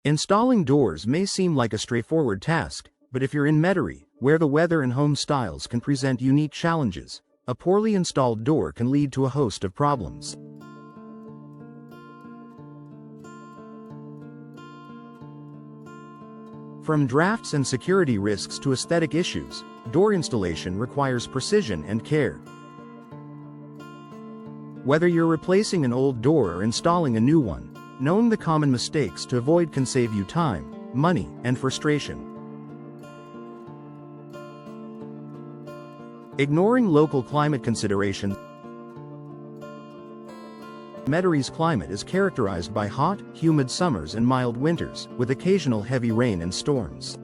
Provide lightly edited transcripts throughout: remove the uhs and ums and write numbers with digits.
Installing doors may seem like a straightforward task, but if you're in Metairie, where the weather and home styles can present unique challenges, a poorly installed door can lead to a host of problems. From drafts and security risks to aesthetic issues, door installation requires precision and care. Whether you're replacing an old door or installing a new one, knowing the common mistakes to avoid can save you time, money, and frustration. Ignoring local climate considerations. Metairie's climate is characterized by hot, humid summers and mild winters, with occasional heavy rain and storms.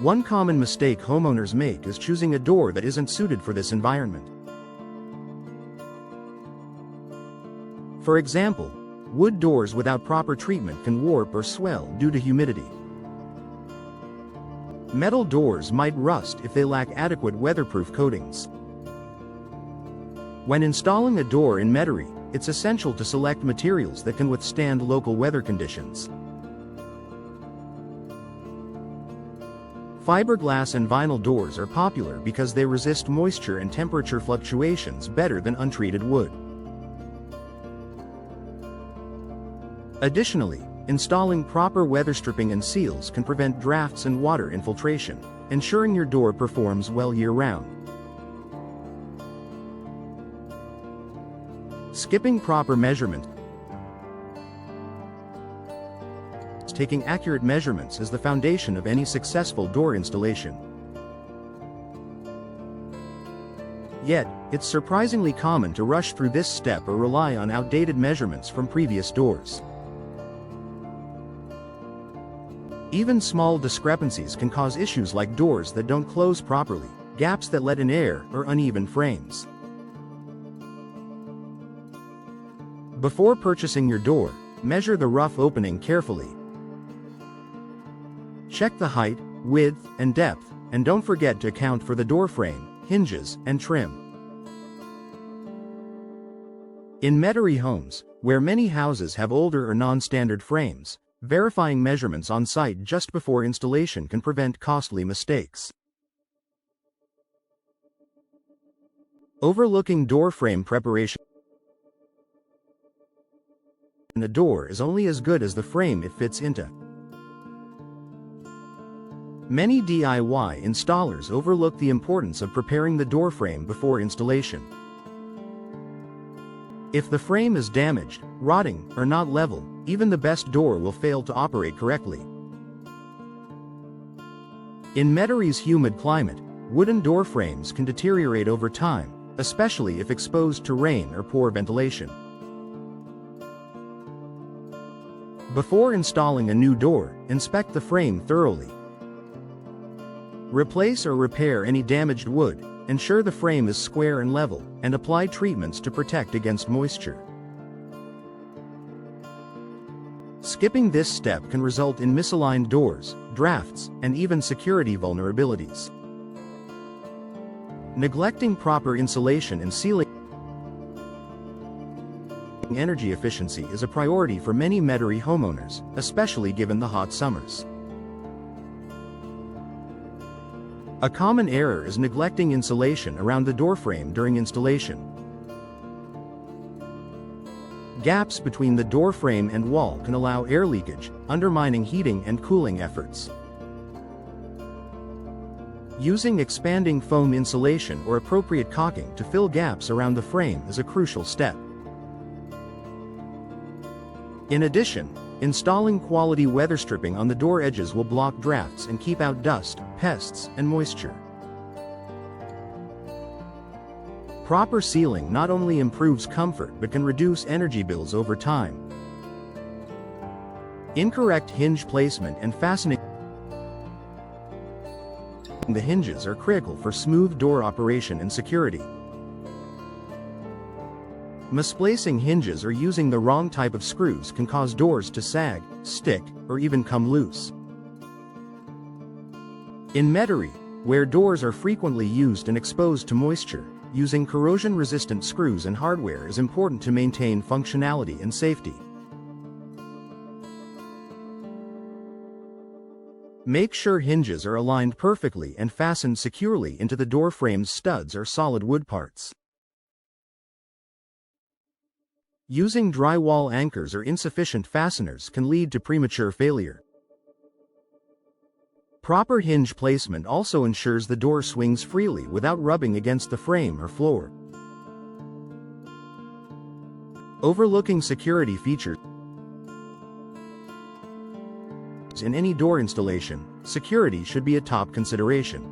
One common mistake homeowners make is choosing a door that isn't suited for this environment. For example, wood doors without proper treatment can warp or swell due to humidity. Metal doors might rust if they lack adequate weatherproof coatings. When installing a door in Metairie, it's essential to select materials that can withstand local weather conditions. Fiberglass and vinyl doors are popular because they resist moisture and temperature fluctuations better than untreated wood. Additionally, installing proper weather stripping and seals can prevent drafts and water infiltration, ensuring your door performs well year-round. Skipping proper measurement. Taking accurate measurements is the foundation of any successful door installation. Yet, it's surprisingly common to rush through this step or rely on outdated measurements from previous doors. Even small discrepancies can cause issues like doors that don't close properly, gaps that let in air, or uneven frames. Before purchasing your door, measure the rough opening carefully. Check the height, width, and depth, and don't forget to account for the door frame, hinges, and trim. In Metairie homes, where many houses have older or non-standard frames, verifying measurements on site just before installation can prevent costly mistakes. Overlooking door frame preparation. A door is only as good as the frame it fits into. Many DIY installers overlook the importance of preparing the door frame before installation. If the frame is damaged, rotting, or not level, even the best door will fail to operate correctly. In Metairie's humid climate, wooden door frames can deteriorate over time, especially if exposed to rain or poor ventilation. Before installing a new door, inspect the frame thoroughly. Replace or repair any damaged wood, ensure the frame is square and level, and apply treatments to protect against moisture. Skipping this step can result in misaligned doors, drafts, and even security vulnerabilities. Neglecting proper insulation and sealing. Energy efficiency is a priority for many Metairie homeowners, especially given the hot summers. A common error is neglecting insulation around the doorframe during installation. Gaps between the doorframe and wall can allow air leakage, undermining heating and cooling efforts. Using expanding foam insulation or appropriate caulking to fill gaps around the frame is a crucial step. In addition, installing quality weather stripping on the door edges will block drafts and keep out dust, pests, and moisture. Proper sealing not only improves comfort but can reduce energy bills over time. Incorrect hinge placement and fastening. The hinges are critical for smooth door operation and security. Misplacing hinges or using the wrong type of screws can cause doors to sag, stick, or even come loose. In Metairie, where doors are frequently used and exposed to moisture, using corrosion-resistant screws and hardware is important to maintain functionality and safety. Make sure hinges are aligned perfectly and fastened securely into the door frame's studs or solid wood parts. Using drywall anchors or insufficient fasteners can lead to premature failure. Proper hinge placement also ensures the door swings freely without rubbing against the frame or floor. Overlooking security features. In any door installation, security should be a top consideration.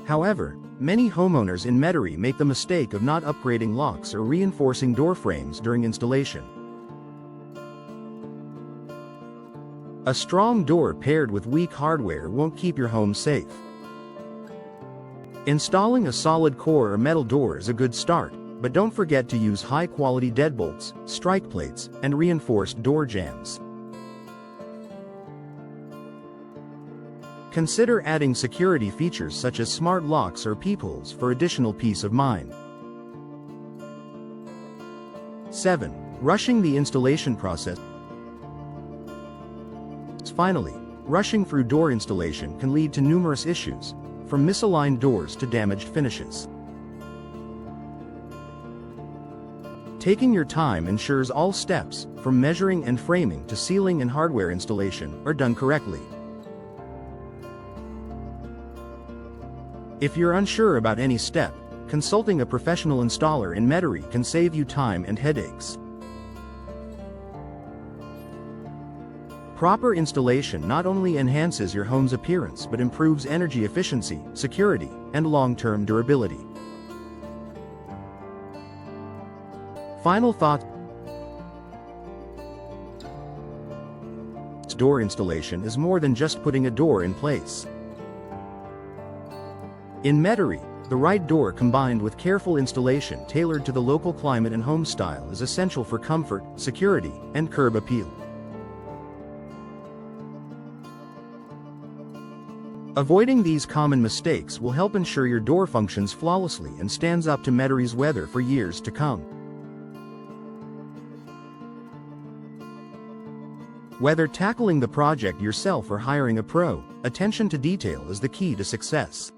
However, many homeowners in Metairie make the mistake of not upgrading locks or reinforcing door frames during installation. A strong door paired with weak hardware won't keep your home safe. Installing a solid core or metal door is a good start, but don't forget to use high-quality deadbolts, strike plates, and reinforced door jambs. Consider adding security features such as smart locks or peepholes for additional peace of mind. 7. Rushing the installation process. Finally, rushing through door installation can lead to numerous issues, from misaligned doors to damaged finishes. Taking your time ensures all steps, from measuring and framing to sealing and hardware installation, are done correctly. If you're unsure about any step, consulting a professional installer in Metairie can save you time and headaches. Proper installation not only enhances your home's appearance but improves energy efficiency, security, and long-term durability. Final thought. Door installation is more than just putting a door in place. In Metairie, the right door combined with careful installation tailored to the local climate and home style is essential for comfort, security, and curb appeal. Avoiding these common mistakes will help ensure your door functions flawlessly and stands up to Metairie's weather for years to come. Whether tackling the project yourself or hiring a pro, attention to detail is the key to success.